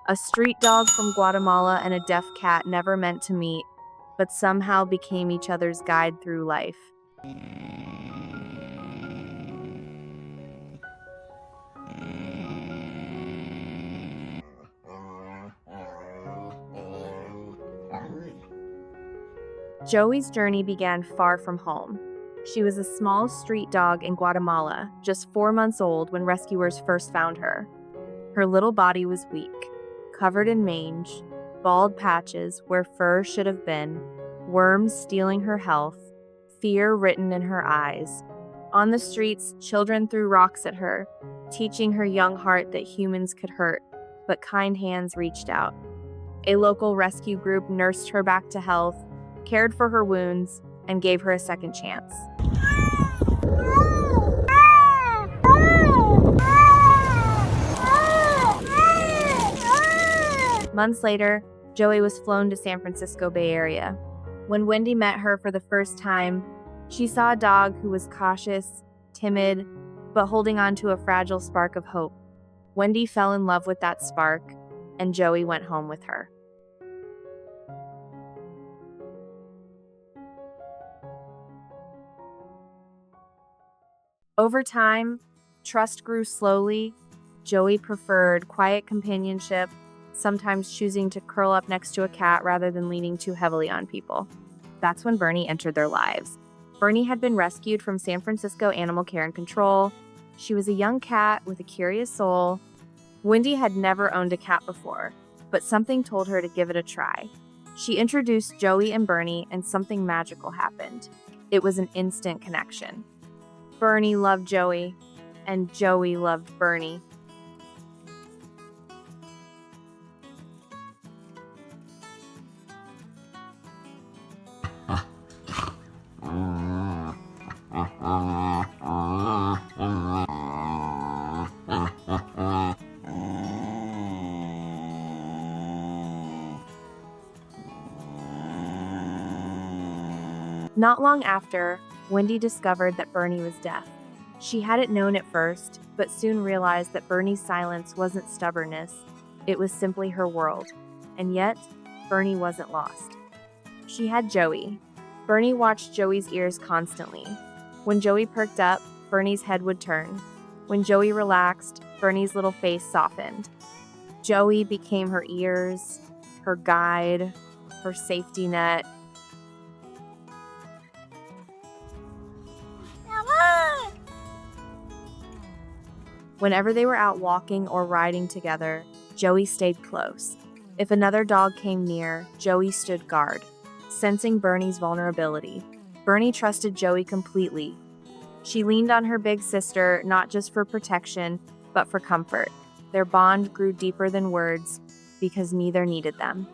A street dog from Guatemala and a deaf cat never meant to meet, but somehow became each other's guide through life. Joey's journey began far from home. She was a small street dog in Guatemala, just 4 months old when rescuers first found her. Her little body was weak, covered in mange, bald patches where fur should have been, worms stealing her health, fear written in her eyes. On the streets, children threw rocks at her, teaching her young heart that humans could hurt, but kind hands reached out. A local rescue group nursed her back to health, cared for her wounds, and gave her a second chance. Months later, Joey was flown to San Francisco Bay Area. When Wendy met her for the first time, she saw a dog who was cautious, timid, but holding on to a fragile spark of hope. Wendy fell in love with that spark, and Joey went home with her. Over time, trust grew slowly. Joey preferred quiet companionship, sometimes choosing to curl up next to a cat rather than leaning too heavily on people. That's when Bernie entered their lives. Bernie had been rescued from San Francisco Animal Care and Control. She was a young cat with a curious soul. Wendy had never owned a cat before, but something told her to give it a try. She introduced Joey and Bernie, and something magical happened. It was an instant connection. Bernie loved Joey, and Joey loved Bernie. Not long after, Wendy discovered that Bernie was deaf. She hadn't known at first, but soon realized that Bernie's silence wasn't stubbornness, it was simply her world. And yet, Bernie wasn't lost. She had Joey. Bernie watched Joey's ears constantly. When Joey perked up, Bernie's head would turn. When Joey relaxed, Bernie's little face softened. Joey became her ears, her guide, her safety net. Whenever they were out walking or riding together, Joey stayed close. If another dog came near, Joey stood guard, sensing Bernie's vulnerability. Bernie trusted Joey completely. She leaned on her big sister, not just for protection, but for comfort. Their bond grew deeper than words because neither needed them.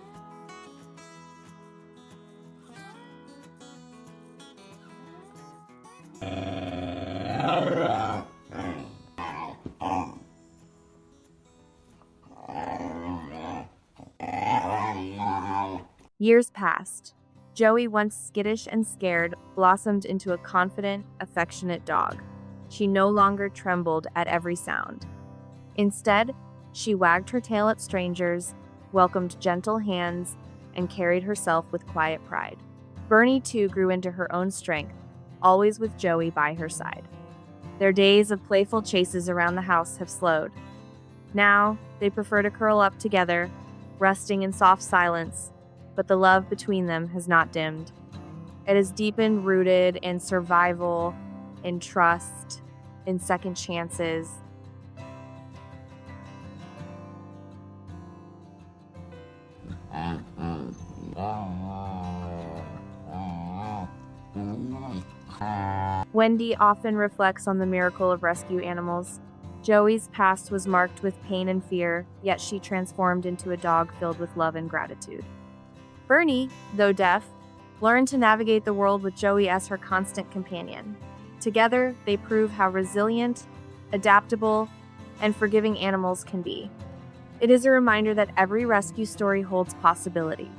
Years passed. Joey, once skittish and scared, blossomed into a confident, affectionate dog. She no longer trembled at every sound. Instead, she wagged her tail at strangers, welcomed gentle hands, and carried herself with quiet pride. Bernie, too, grew into her own strength, always with Joey by her side. Their days of playful chases around the house have slowed. Now, they prefer to curl up together, resting in soft silence, but the love between them has not dimmed. It has deepened, rooted in survival, in trust, in second chances. Wendy often reflects on the miracle of rescue animals. Joey's past was marked with pain and fear, yet she transformed into a dog filled with love and gratitude. Bernie, though deaf, learned to navigate the world with Joey as her constant companion. Together, they prove how resilient, adaptable, and forgiving animals can be. It is a reminder that every rescue story holds possibility.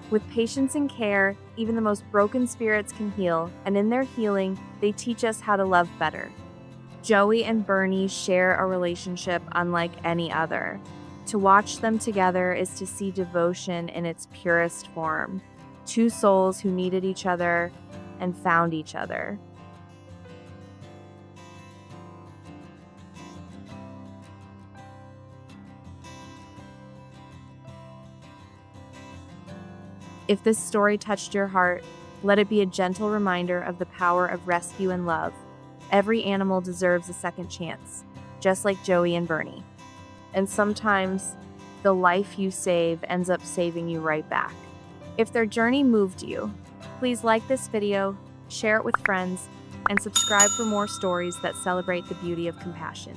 With patience and care, even the most broken spirits can heal, and in their healing, they teach us how to love better. Joey and Bernie share a relationship unlike any other. To watch them together is to see devotion in its purest form. Two souls who needed each other and found each other. If this story touched your heart, let it be a gentle reminder of the power of rescue and love. Every animal deserves a second chance, just like Joey and Bernie. And sometimes, the life you save ends up saving you right back. If their journey moved you, please like this video, share it with friends, and subscribe for more stories that celebrate the beauty of compassion.